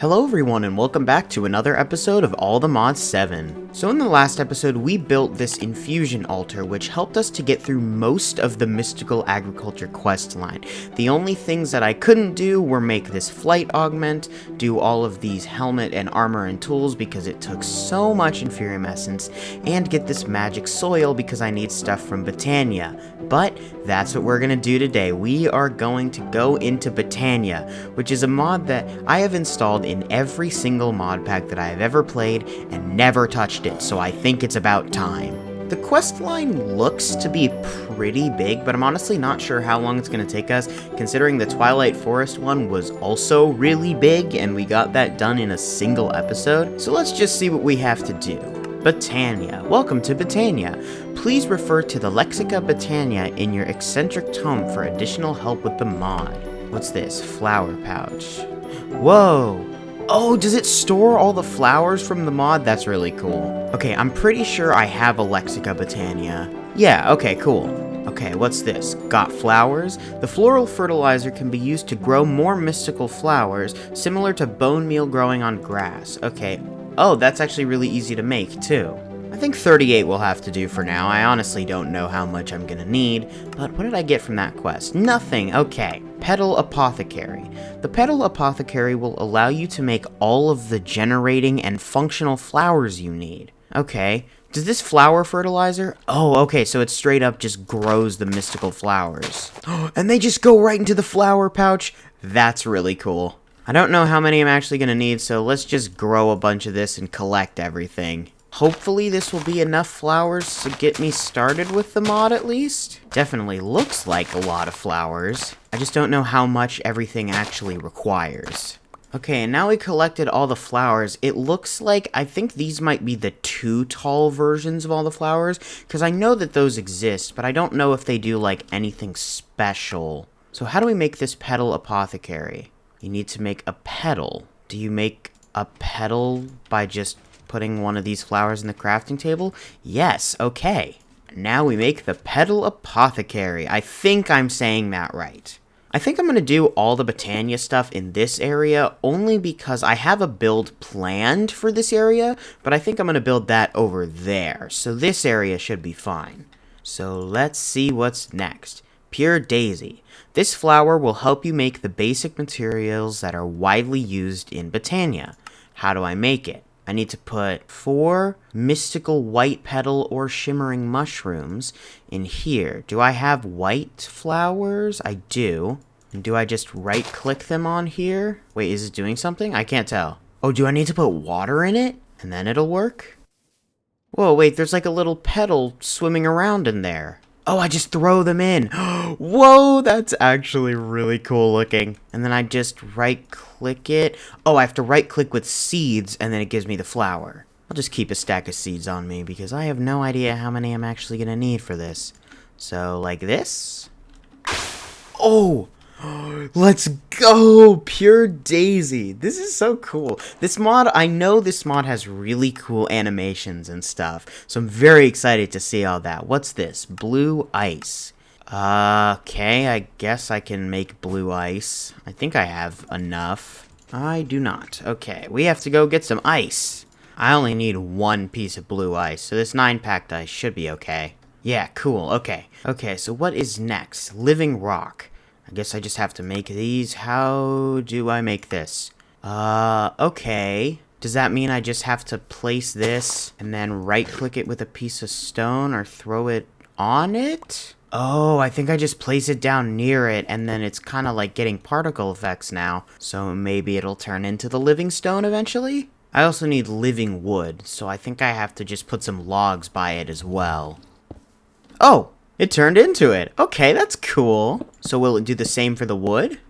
Hello everyone and welcome back to another episode of All the Mods 7. So in the last episode we built this infusion altar which helped us to get through most of the mystical agriculture quest line. The only things that I couldn't do were make this flight augment, do all of these helmet and armor and tools because it took so much Inferium Essence, and get this magic soil because I need stuff from Botania. But that's what we're gonna do today. We are going to go into Botania, which is a mod that I have installed in every single mod pack that I have ever played and never touched it, so I think it's about time. The quest line looks to be pretty big, but I'm honestly not sure how long it's going to take us, considering the Twilight Forest one was also really big, and we got that done in a single episode. So let's just see what we have to do. Botania. Welcome to Botania. Please refer to the Lexica Botania in your eccentric tome for additional help with the mod. What's this? Flower pouch. Whoa! Oh, does it store all the flowers from the mod? That's really cool. Okay, I'm pretty sure I have a Lexica Botania. Yeah, okay, cool. Okay, what's this? Got flowers? The floral fertilizer can be used to grow more mystical flowers, similar to bone meal growing on grass. Okay. Oh, that's actually really easy to make, too. I think 38 will have to do for now. I honestly don't know how much I'm gonna need, but what did I get from that quest? Nothing. Okay. Petal Apothecary. The Petal Apothecary will allow you to make all of the generating and functional flowers you need. Okay. Does this flower fertilizer? Oh, okay, so it straight up just grows the mystical flowers. And they just go right into the flower pouch? That's really cool. I don't know how many I'm actually gonna need, so let's just grow a bunch of this and collect everything. Hopefully this will be enough flowers to get me started with the mod at least. Definitely looks like a lot of flowers. I just don't know how much everything actually requires. Okay, and now we collected all the flowers. It looks like, I think these might be the too tall versions of all the flowers, because I know that those exist, but I don't know if they do like anything special. So how do we make this Petal Apothecary? You need to make a petal. Do you make a petal by just putting one of these flowers in the crafting table? Yes, okay. Now we make the Petal Apothecary. I think I'm saying that right. I think I'm going to do all the Botania stuff in this area only because I have a build planned for this area, but I think I'm going to build that over there, so this area should be fine. So let's see what's next. Pure Daisy. This flower will help you make the basic materials that are widely used in Botania. How do I make it? I need to put 4 mystical white petal or shimmering mushrooms in here. Do I have white flowers? I do. And do I just right click them on here? Wait, is it doing something? I can't tell. Oh, do I need to put water in it? And then it'll work? Whoa, wait, there's like a little petal swimming around in there. Oh, I just throw them in. Whoa, that's actually really cool looking. And then I just right-click it. Oh, I have to right-click with seeds, and then it gives me the flower. I'll just keep a stack of seeds on me, because I have no idea how many I'm actually going to need for this. So, like this. Oh! Let's go! Pure Daisy. This is so cool. This mod, I know this mod has really cool animations and stuff, so I'm very excited to see all that. What's this? Blue ice. Okay, I guess I can make blue ice. I think I have enough. I do not. Okay, we have to go get some ice. I only need 1 piece of blue ice, so this 9-pack ice should be okay. Yeah, cool. Okay. Okay, so what is next? Living rock. I guess I just have to make these. How do I make this? Okay. Does that mean I just have to place this and then right-click it with a piece of stone or throw it on it? Oh, I think I just place it down near it and then it's kind of like getting particle effects now. So maybe it'll turn into the living stone eventually? I also need living wood, so I think I have to just put some logs by it as well. Oh! It turned into it. Okay, that's cool. So will it do the same for the wood?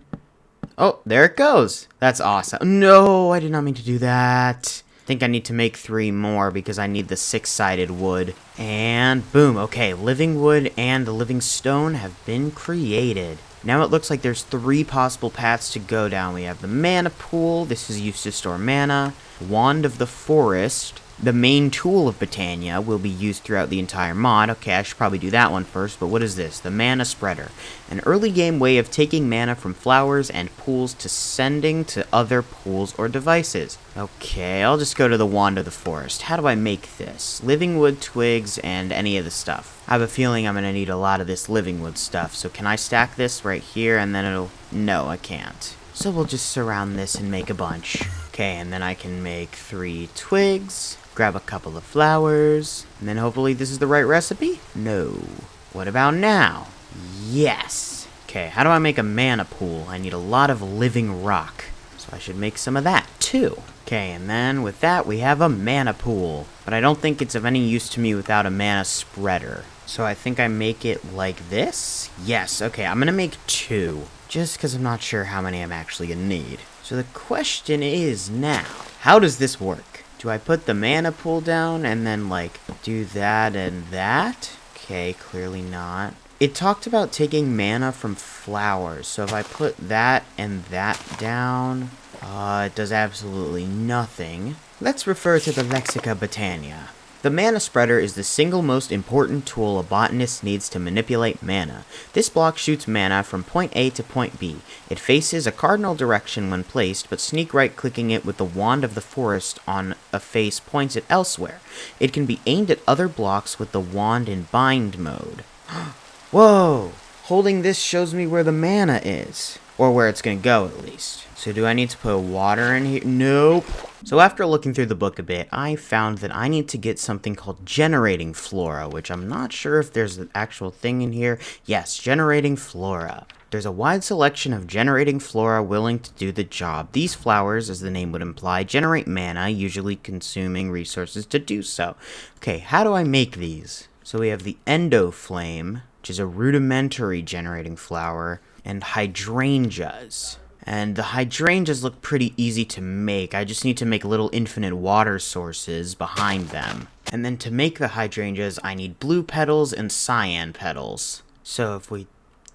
Oh, there it goes. That's awesome. No, I did not mean to do that. I think I need to make 3 more because I need the 6-sided wood. And boom. Okay, living wood and the living stone have been created. Now it looks like there's 3 possible paths to go down. We have the mana pool. This is used to store mana. Wand of the Forest. The main tool of Botania will be used throughout the entire mod. Okay, I should probably do that one first, but what is this? The Mana Spreader. An early game way of taking mana from flowers and pools to sending to other pools or devices. Okay, I'll just go to the Wand of the Forest. How do I make this? Living wood, twigs, and any of the stuff. I have a feeling I'm going to need a lot of this living wood stuff, so can I stack this right here and then it'll... No, I can't. So we'll just surround this and make a bunch. Okay, and then I can make 3 twigs. Grab a couple of flowers, and then hopefully this is the right recipe? No. What about now? Yes. Okay, how do I make a mana pool? I need a lot of living rock, so I should make some of that too. Okay, and then with that we have a mana pool, but I don't think it's of any use to me without a mana spreader. So I think I make it like this? Yes, okay, I'm gonna make 2, just because I'm not sure how many I'm actually gonna need. So the question is now, how does this work? Do I put the mana pool down and then, like, do that and that? Okay, clearly not. It talked about taking mana from flowers, so if I put that and that down, it does absolutely nothing. Let's refer to the Lexica Botania. The Mana Spreader is the single most important tool a botanist needs to manipulate mana. This block shoots mana from point A to point B. It faces a cardinal direction when placed, but sneak right-clicking it with the Wand of the Forest on a face points it elsewhere. It can be aimed at other blocks with the wand in bind mode. Whoa! Holding this shows me where the mana is. Or where it's gonna go, at least. So do I need to put water in here? Nope. So after looking through the book a bit, I found that I need to get something called generating Flora, which I'm not sure if there's an actual thing in here. Yes, generating Flora. There's a wide selection of generating Flora willing to do the job. These flowers, as the name would imply, generate mana, usually consuming resources to do so. Okay, how do I make these? So we have the Endo Flame, which is a rudimentary generating flower, and hydrangeas. And the hydrangeas look pretty easy to make. I just need to make little infinite water sources behind them. And then to make the hydrangeas, I need blue petals and cyan petals. So if we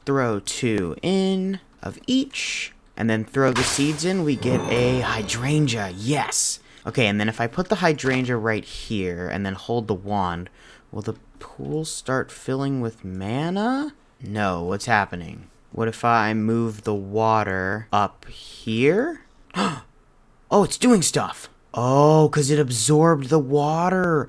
throw 2 in of each, and then throw the seeds in, we get a hydrangea. Yes! Okay, and then if I put the hydrangea right here, and then hold the wand, will the pool start filling with mana? No, what's happening? What if I move the water up here? Oh, it's doing stuff. Oh, because it absorbed the water.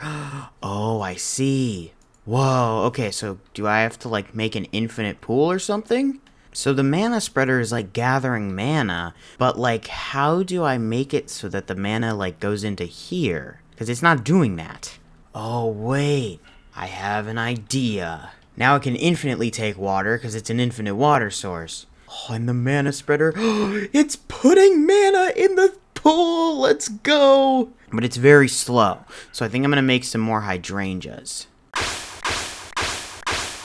Oh, I see. Whoa, okay, so do I have to, like, make an infinite pool or something? So the mana spreader is, like, gathering mana, but, like, how do I make it so that the mana, like, goes into here? Because it's not doing that. Oh, wait. I have an idea. Now it can infinitely take water, because it's an infinite water source. Oh, and the mana spreader, it's putting mana in the pool! Let's go! But it's very slow, so I think I'm going to make some more hydrangeas.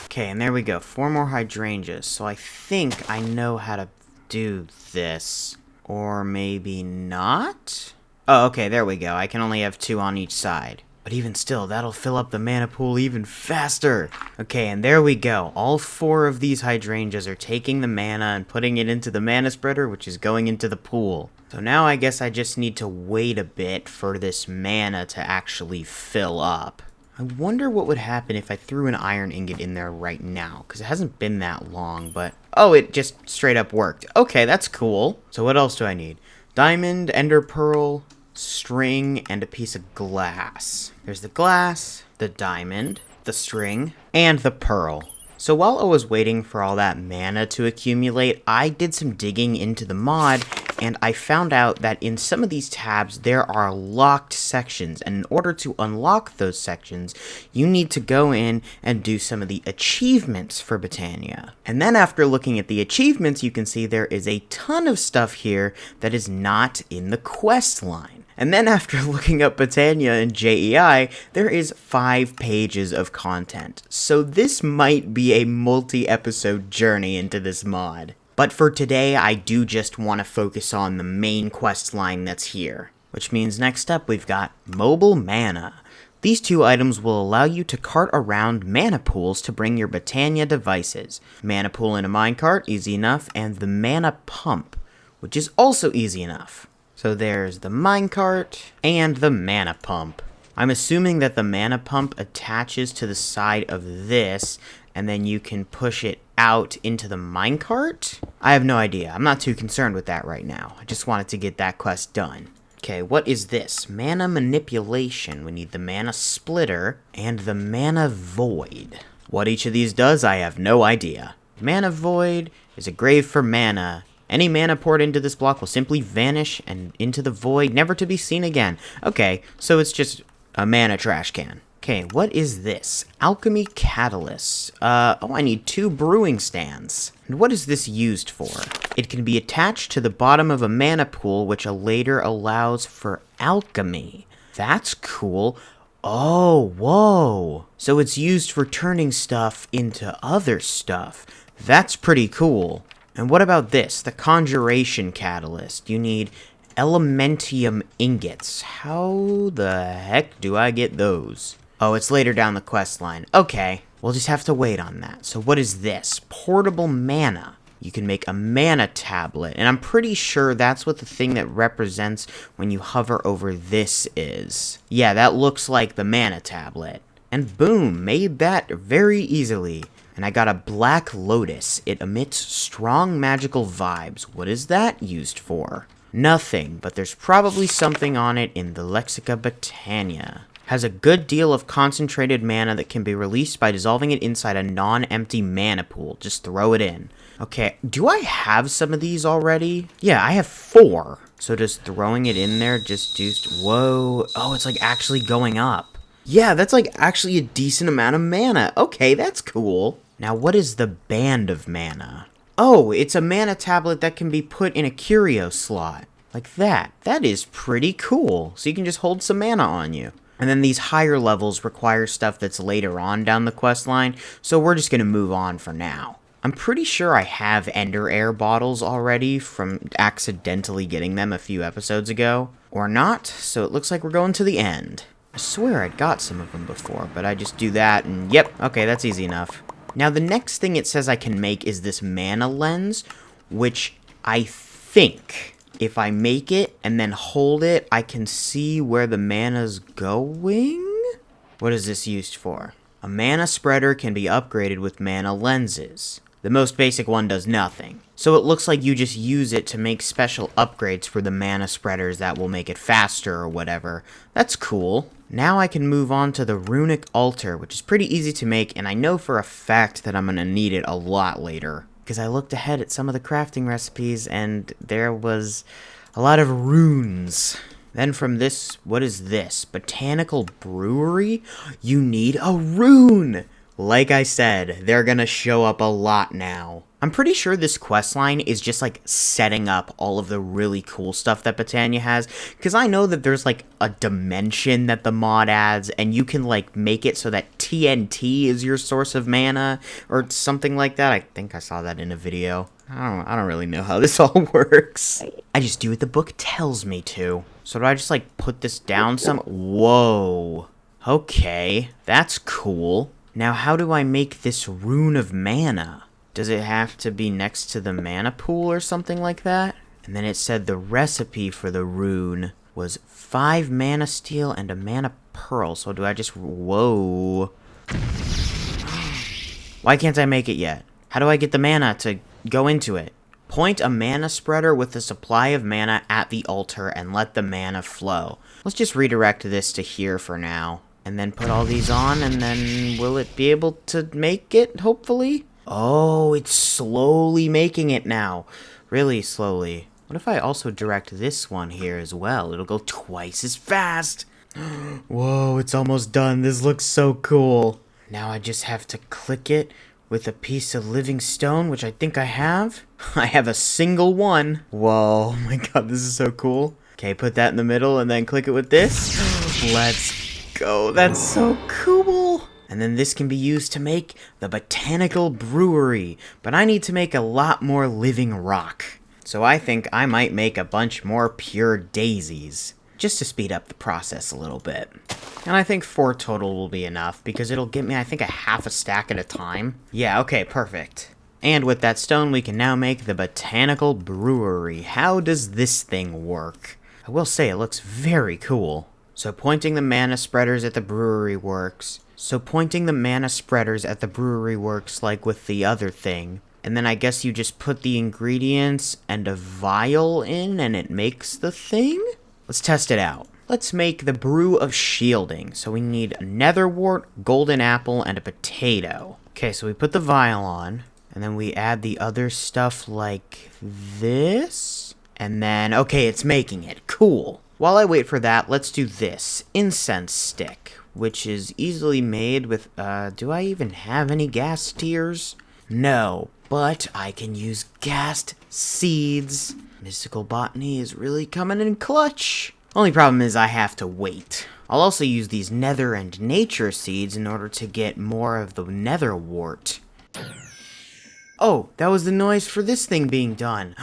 Okay, and there we go, 4 more hydrangeas. So I think I know how to do this. Or maybe not? Oh, okay, there we go. I can only have 2 on each side. But even still, that'll fill up the mana pool even faster. Okay, and there we go. All 4 of these hydrangeas are taking the mana and putting it into the mana spreader, which is going into the pool. So now I guess I just need to wait a bit for this mana to actually fill up. I wonder what would happen if I threw an iron ingot in there right now, because it hasn't been that long, but... Oh, it just straight up worked. Okay, that's cool. So what else do I need? Diamond, ender pearl, string, and a piece of glass. There's the glass, the diamond, the string, and the pearl. So while I was waiting for all that mana to accumulate, I did some digging into the mod, and I found out that in some of these tabs, there are locked sections, and in order to unlock those sections, you need to go in and do some of the achievements for Botania. And then after looking at the achievements, you can see there is a ton of stuff here that is not in the quest line. And then after looking up Botania in JEI, there is 5 pages of content. So this might be a multi-episode journey into this mod. But for today, I do just want to focus on the main quest line that's here. Which means next up we've got Mobile Mana. These 2 items will allow you to cart around mana pools to bring your Botania devices. Mana pool in a minecart, easy enough, and the mana pump, which is also easy enough. So there's the minecart and the mana pump. I'm assuming that the mana pump attaches to the side of this, and then you can push it out into the minecart? I have no idea. I'm not too concerned with that right now. I just wanted to get that quest done. Okay, what is this? Mana manipulation. We need the mana splitter and the mana void. What each of these does, I have no idea. Mana void is a grave for mana. Any mana poured into this block will simply vanish and into the void, never to be seen again. Okay, so it's just a mana trash can. Okay, what is this? Alchemy Catalyst. I need 2 brewing stands. And what is this used for? It can be attached to the bottom of a mana pool, which later allows for alchemy. That's cool. Oh, whoa. So it's used for turning stuff into other stuff. That's pretty cool. And what about this? The Conjuration Catalyst. You need Elementium ingots. How the heck do I get those? Oh, it's later down the quest line. Okay, we'll just have to wait on that. So what is this? Portable mana. You can make a mana tablet, and I'm pretty sure that's what the thing that represents when you hover over this is. Yeah, that looks like the mana tablet. And boom, made that very easily. And I got a Black Lotus. It emits strong magical vibes. What is that used for? Nothing, but there's probably something on it in the Lexica Botania. Has a good deal of concentrated mana that can be released by dissolving it inside a non-empty mana pool. Just throw it in. Okay, do I have some of these already? Yeah, I have 4. So just throwing it in there just whoa. Oh, it's like actually going up. Yeah, that's like actually a decent amount of mana. Okay, that's cool. Now, what is the Band of Mana? Oh, it's a mana tablet that can be put in a curio slot. Like that. That is pretty cool. So you can just hold some mana on you. And then these higher levels require stuff that's later on down the quest line, so we're just going to move on for now. I'm pretty sure I have Ender Air bottles already from accidentally getting them a few episodes ago. Or not, so it looks like we're going to the end. I swear I'd got some of them before, but I just do that and yep, okay, that's easy enough. Now the next thing it says I can make is this mana lens, which I think if I make it and then hold it, I can see where the mana's going? What is this used for? A mana spreader can be upgraded with mana lenses. The most basic one does nothing. So it looks like you just use it to make special upgrades for the mana spreaders that will make it faster or whatever. That's cool. Now I can move on to the runic altar, which is pretty easy to make, and I know for a fact that I'm going to need it a lot later. Because I looked ahead at some of the crafting recipes, and there was a lot of runes. Then from this, what is this? Botanical Brewery? You need a rune! Like I said, they're gonna show up a lot now. I'm pretty sure this questline is just like setting up all of the really cool stuff that Botania has, because I know that there's like a dimension that the mod adds, and you can like make it so that TNT is your source of mana, or something like that. I think I saw that in a video. I don't really know how this all works. I just do what the book tells me to. So do I just like put this down some? Whoa. Okay, that's cool. Now how do I make this rune of mana? Does it have to be next to the mana pool or something like that? And then it said the recipe for the rune was 5 mana steel and a mana pearl. So do I just... Whoa. Why can't I make it yet? How do I get the mana to go into it? Point a mana spreader with a supply of mana at the altar and let the mana flow. Let's just redirect this to here for now. And then put all these on, and then will it be able to make it, hopefully? Oh, it's slowly making it now. Really slowly. What if I also direct this one here as well? It'll go twice as fast. Whoa, it's almost done. This looks so cool. Now I just have to click it with a piece of living stone, which I think I have. I have a single one. Whoa, oh my god, this is so cool. Okay, put that in the middle and then click it with this. Let's go. That's so cool. And then this can be used to make the Botanical Brewery. But I need to make a lot more living rock. So I think I might make a bunch more pure daisies, just to speed up the process a little bit. And I think 4 total will be enough, because it'll get me, I think, a half a stack at a time. Yeah, okay, perfect. And with that stone, we can now make the Botanical Brewery. How does this thing work? I will say, it looks very cool. So pointing the mana spreaders at the brewery works. Like with the other thing. And then I guess you just put the ingredients and a vial in and it makes the thing? Let's test it out. Let's make the brew of shielding. So we need a netherwort, golden apple, and a potato. Okay, so we put the vial on. And then we add the other stuff like this. And then, okay, it's making it. Cool. While I wait for that, let's do this. Incense stick, which is easily made with, do I even have any gas tiers? No, but I can use gassed seeds. Mystical Botany is really coming in clutch. Only problem is I have to wait. I'll also use these nether and nature seeds in order to get more of the netherwort. Oh, that was the noise for this thing being done.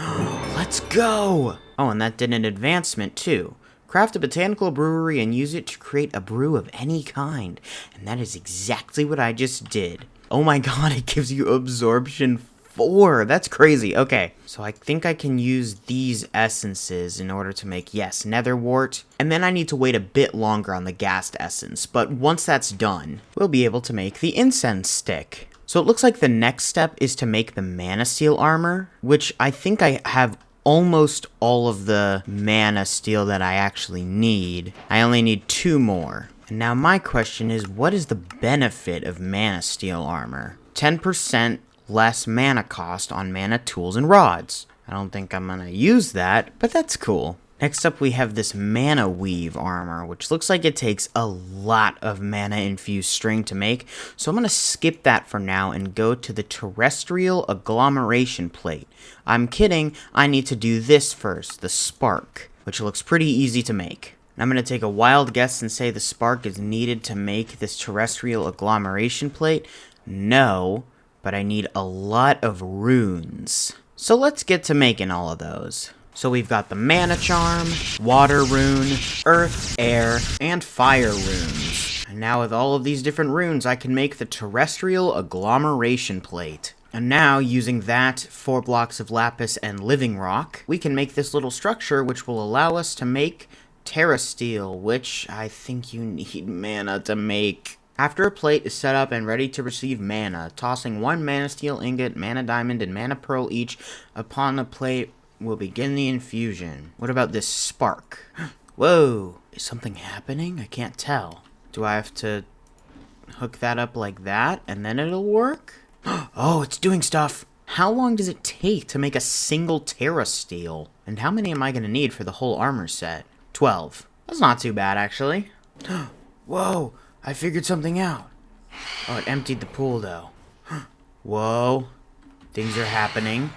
Let's go! Oh, and that did an advancement too. Craft a botanical brewery and use it to create a brew of any kind. And that is exactly what I just did. Oh my god, it gives you absorption 4. That's crazy. Okay, so I think I can use these essences in order to make, yes, netherwort. And then I need to wait a bit longer on the gassed essence. But once that's done, we'll be able to make the incense stick. So it looks like the next step is to make the mana steel armor, which I think I have almost all of the mana steel that I actually need. I only need 2 more. And now my question is, what is the benefit of mana steel armor? 10% less mana cost on mana tools and rods. I don't think I'm gonna use that, but that's cool. Next up we have this mana weave armor, which looks like it takes a lot of mana infused string to make, so I'm gonna skip that for now and go to the terrestrial agglomeration plate. I'm kidding, I need to do this first, the spark, which looks pretty easy to make. And I'm gonna take a wild guess and say the spark is needed to make this terrestrial agglomeration plate. No, but I need a lot of runes. So let's get to making all of those. So we've got the mana charm, water rune, earth, air, and fire runes. And now with all of these different runes, I can make the terrestrial agglomeration plate. And now, using that, 4 blocks of lapis and living rock, we can make this little structure which will allow us to make Terra Steel, which I think you need mana to make. After a plate is set up and ready to receive mana, tossing 1 mana steel ingot, mana diamond, and mana pearl each upon the plate will begin the infusion. What about this spark? Whoa, is something happening? I can't tell. Do I have to hook that up like that and then it'll work? Oh, it's doing stuff. How long does it take to make a single Terra Steel? And how many am I gonna need for the whole armor set? 12. That's not too bad, actually. Whoa, I figured something out. Oh, it emptied the pool, though. Whoa, things are happening.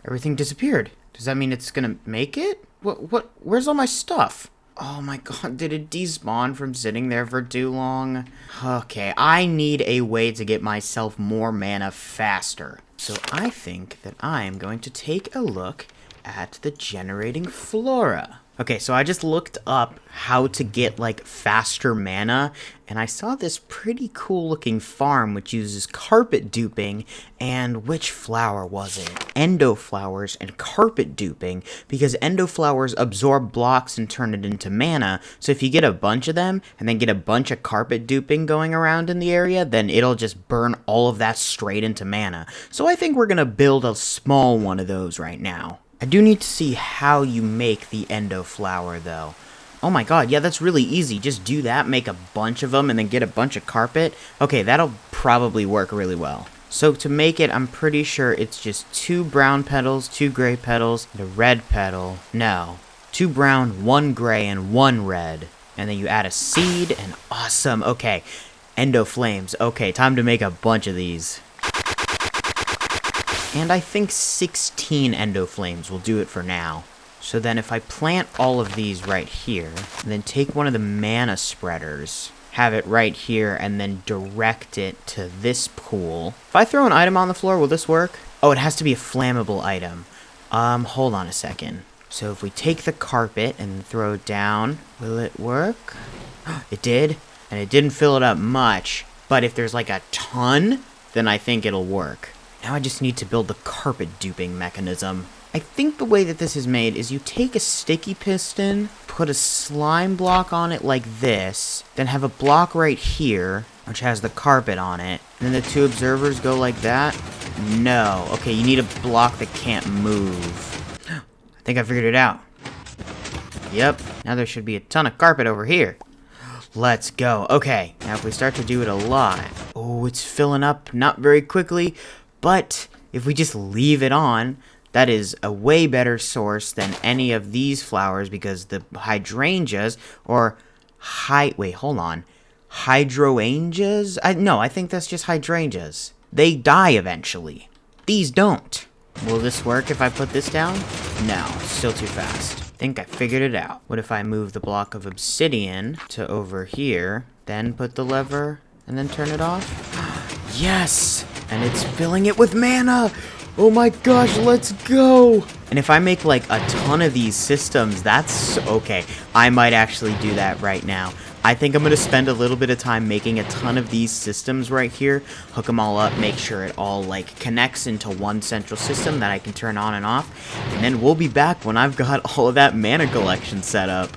Everything disappeared. Does that mean it's gonna make it? Where's all my stuff? Oh my god, did it despawn from sitting there for too long? Okay, I need a way to get myself more mana faster. So I think that I am going to take a look at the generating Flora. Okay, so I just looked up how to get, like, faster mana, and I saw this pretty cool looking farm which uses carpet duping, and which flower was it? Endo flowers and carpet duping, because endo flowers absorb blocks and turn it into mana, so if you get a bunch of them, and then get a bunch of carpet duping going around in the area, then it'll just burn all of that straight into mana. So I think we're gonna build a small one of those right now. I do need to see how you make the endo flower, though. Oh my god, yeah, that's really easy. Just do that, make a bunch of them, and then get a bunch of carpet. Okay, that'll probably work really well. So to make it, I'm pretty sure it's just 2 brown petals, 2 gray petals, and a red petal. No, 2 brown, 1 gray, and 1 red. And then you add a seed, and awesome. Okay, endo flames. Okay, time to make a bunch of these. And I think 16 endo flames will do it for now. So then if I plant all of these right here, and then take one of the mana spreaders, have it right here, and then direct it to this pool. If I throw an item on the floor, will this work? Oh, it has to be a flammable item. Hold on a second. So if we take the carpet and throw it down, will it work? It did, and it didn't fill it up much. But if there's like a ton, then I think it'll work. Now I just need to build the carpet duping mechanism. I think the way that this is made is you take a sticky piston, put a slime block on it like this, then have a block right here, which has the carpet on it, and then the two observers go like that. No. Okay, you need a block that can't move. I think I figured it out. Yep, now there should be a ton of carpet over here. Let's go. Okay, now if we start to do it a lot... Oh, it's filling up not very quickly, but if we just leave it on, that is a way better source than any of these flowers because the hydrangeas, or... Wait, hold on. Hydrangeas? No, I think that's just hydrangeas. They die eventually. These don't. Will this work if I put this down? No, still too fast. I think I figured it out. What if I move the block of obsidian to over here, then put the lever, and then turn it off? Yes! And it's filling it with mana! Oh my gosh, let's go! And if I make like a ton of these systems, that's okay. I might actually do that right now. I think I'm going to spend a little bit of time making a ton of these systems right here, hook them all up, make sure it all like connects into one central system that I can turn on and off, and then we'll be back when I've got all of that mana collection set up.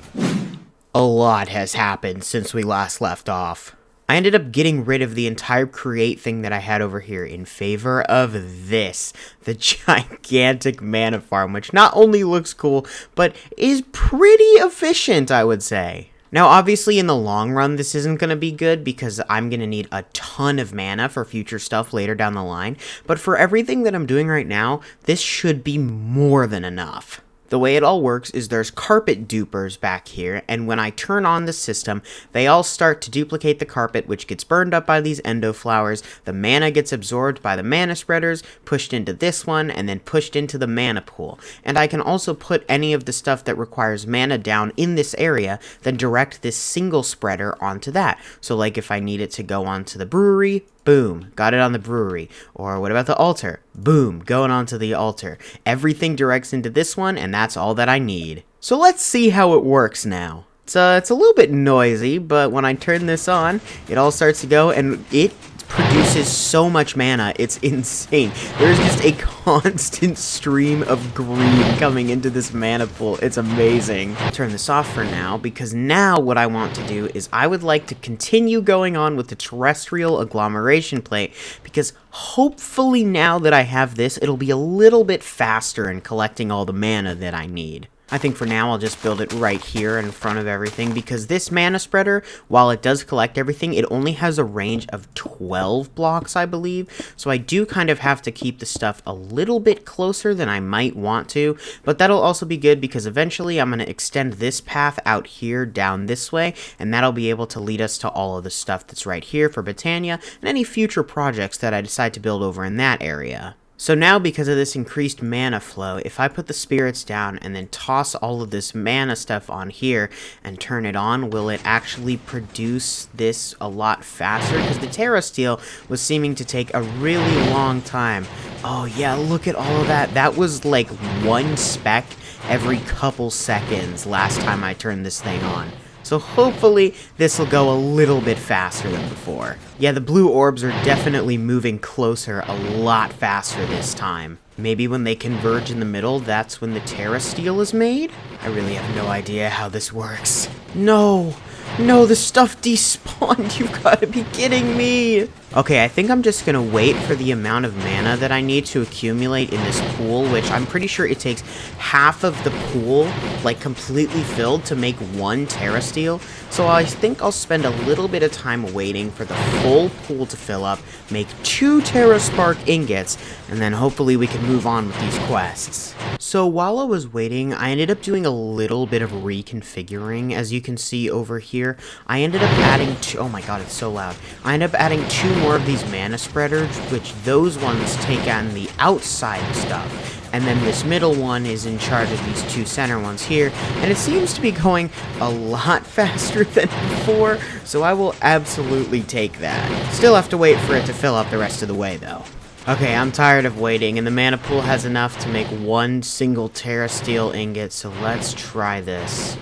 A lot has happened since we last left off. I ended up getting rid of the entire create thing that I had over here in favor of this, the gigantic mana farm, which not only looks cool, but is pretty efficient, I would say. Now, obviously, in the long run, this isn't going to be good because I'm going to need a ton of mana for future stuff later down the line. But for everything that I'm doing right now, this should be more than enough. The way it all works is there's carpet dupers back here, and when I turn on the system, they all start to duplicate the carpet, which gets burned up by these endo flowers. The mana gets absorbed by the mana spreaders, pushed into this one, and then pushed into the mana pool. And I can also put any of the stuff that requires mana down in this area, then direct this single spreader onto that. So like if I need it to go onto the brewery, boom, got it on the brewery. Or what about the altar? Boom, going onto the altar. Everything directs into this one, and that's all that I need. So let's see how it works now. It's a little bit noisy, but when I turn this on, it all starts to go, and it produces so much mana, it's insane. There's just a constant stream of green coming into this mana pool. It's amazing. I'll turn this off for now, because now what I want to do is I would like to continue going on with the terrestrial agglomeration plate, because hopefully now that I have this, it'll be a little bit faster in collecting all the mana that I need. I think for now I'll just build it right here in front of everything, because this mana spreader, while it does collect everything, it only has a range of 12 blocks, I believe. So I do kind of have to keep the stuff a little bit closer than I might want to, but that'll also be good because eventually I'm going to extend this path out here down this way, and that'll be able to lead us to all of the stuff that's right here for Botania and any future projects that I decide to build over in that area. So now, because of this increased mana flow, if I put the spirits down and then toss all of this mana stuff on here and turn it on, will it actually produce this a lot faster? Because the Terra Steel was seeming to take a really long time. Oh yeah, look at all of that. That was like one speck every couple seconds last time I turned this thing on. So hopefully this will go a little bit faster than before. Yeah, the blue orbs are definitely moving closer a lot faster this time. Maybe when they converge in the middle, that's when the Terra Steel is made? I really have no idea how this works. No! No, the stuff despawned! You've got to be kidding me! Okay, I think I'm just gonna wait for the amount of mana that I need to accumulate in this pool, which I'm pretty sure it takes half of the pool, like, completely filled to make one Terra Steel. So I think I'll spend a little bit of time waiting for the full pool to fill up, make 2 Terra Spark ingots, and then hopefully we can move on with these quests. So while I was waiting, I ended up doing a little bit of reconfiguring. As you can see over here, I ended up adding oh my god, it's so loud. I ended up adding 2 more of these mana spreaders, which those ones take on the outside stuff. And then this middle one is in charge of these 2 center ones here, and it seems to be going a lot faster than before, so I will absolutely take that. Still have to wait for it to fill up the rest of the way, though. Okay, I'm tired of waiting, and the mana pool has enough to make 1 single Terra Steel ingot, so let's try this.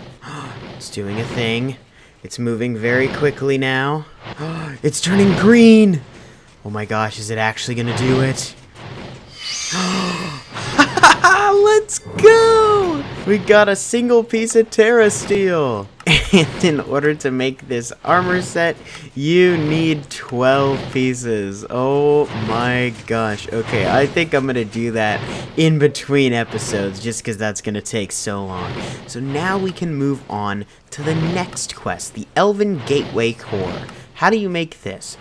It's doing a thing. It's moving very quickly now. It's turning green! Oh my gosh, is it actually gonna do it? Let's Let's go! We got a single piece of Terra Steel. And in order to make this armor set, you need 12 pieces. Oh my gosh. Okay, I think I'm gonna do that in between episodes just because that's gonna take so long. So now we can move on to the next quest, the Elven Gateway Core. How do you make this?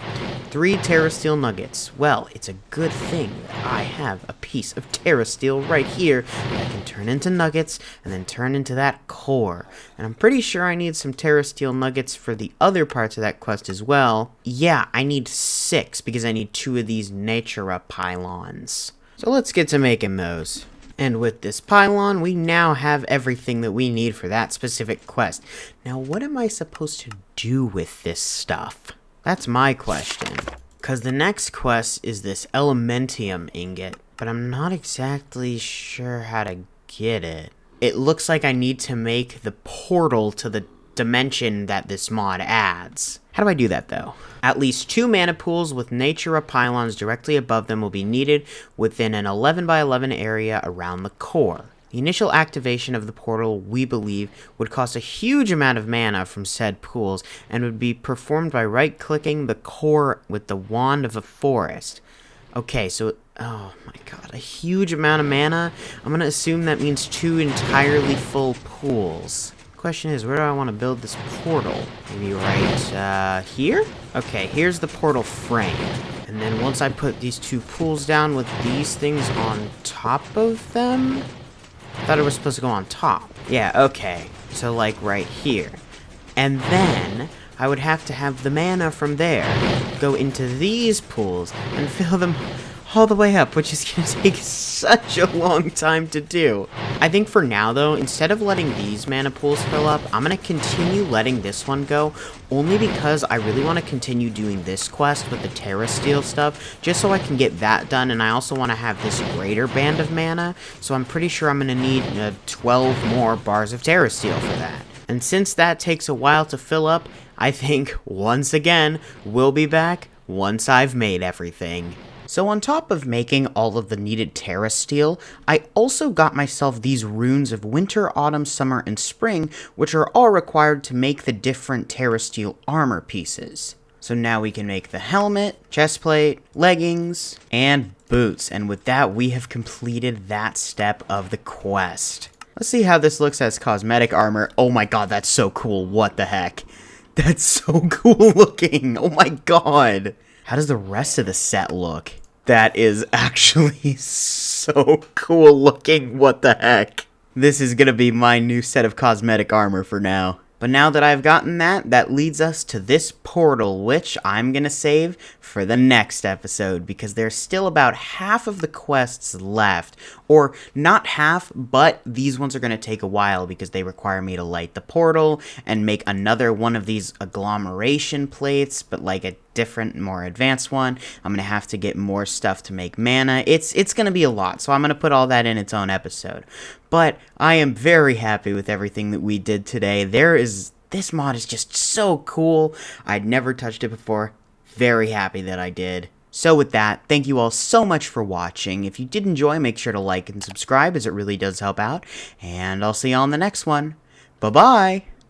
3 Terra Steel nuggets. Well, it's a good thing that I have a piece of Terra Steel right here that I can turn into nuggets and then turn into that core. And I'm pretty sure I need some Terra Steel nuggets for the other parts of that quest as well. Yeah, I need 6 because I need 2 of these Natura pylons. So let's get to making those. And with this pylon, we now have everything that we need for that specific quest. Now, what am I supposed to do with this stuff? That's my question. Because the next quest is this Elementium ingot, but I'm not exactly sure how to get it. It looks like I need to make the portal to the dimension that this mod adds. How do I do that, though? At least 2 mana pools with Natura pylons directly above them will be needed within an 11 by 11 area around the core. The initial activation of the portal, we believe, would cost a huge amount of mana from said pools and would be performed by right-clicking the core with the Wand of a Forest. Okay, so, oh my god, a huge amount of mana? I'm gonna assume that means 2 entirely full pools. Question is, where do I want to build this portal? Maybe right here? Okay, here's the portal frame. And then once I put these 2 pools down with these things on top of them? I thought it was supposed to go on top. Yeah, okay. So like right here. And then I would have to have the mana from there go into these pools and fill them all the way up, which is going to take such a long time to do. I think for now, though, instead of letting these mana pools fill up, I'm going to continue letting this one go, only because I really want to continue doing this quest with the Terra Steel stuff, just so I can get that done, and I also want to have this greater band of mana, so I'm pretty sure I'm going to need 12 more bars of Terra Steel for that. And since that takes a while to fill up, I think, once again, we'll be back once I've made everything. So on top of making all of the needed Terra Steel, I also got myself these runes of Winter, Autumn, Summer, and Spring, which are all required to make the different Terra Steel armor pieces. So now we can make the helmet, chestplate, leggings, and boots, and with that we have completed that step of the quest. Let's see how this looks as cosmetic armor. Oh my god, that's so cool, what the heck. That's so cool looking, oh my god. How does the rest of the set look? That is actually so cool looking, what the heck. This is gonna be my new set of cosmetic armor for now. But now that I've gotten that, that leads us to this portal, which I'm gonna save for the next episode, because there's still about half of the quests left. Or, not half, but these ones are gonna take a while, because they require me to light the portal, and make another one of these agglomeration plates, but like a different, more advanced one. I'm gonna have to get more stuff to make mana. It's gonna be a lot, so I'm gonna put all that in its own episode. But I am very happy with everything that we did today. This mod is just so cool. I'd never touched it before. Very happy that I did. So with that, thank you all so much for watching. If you did enjoy, make sure to like and subscribe, as it really does help out. And I'll see you on the next one. Bye-bye!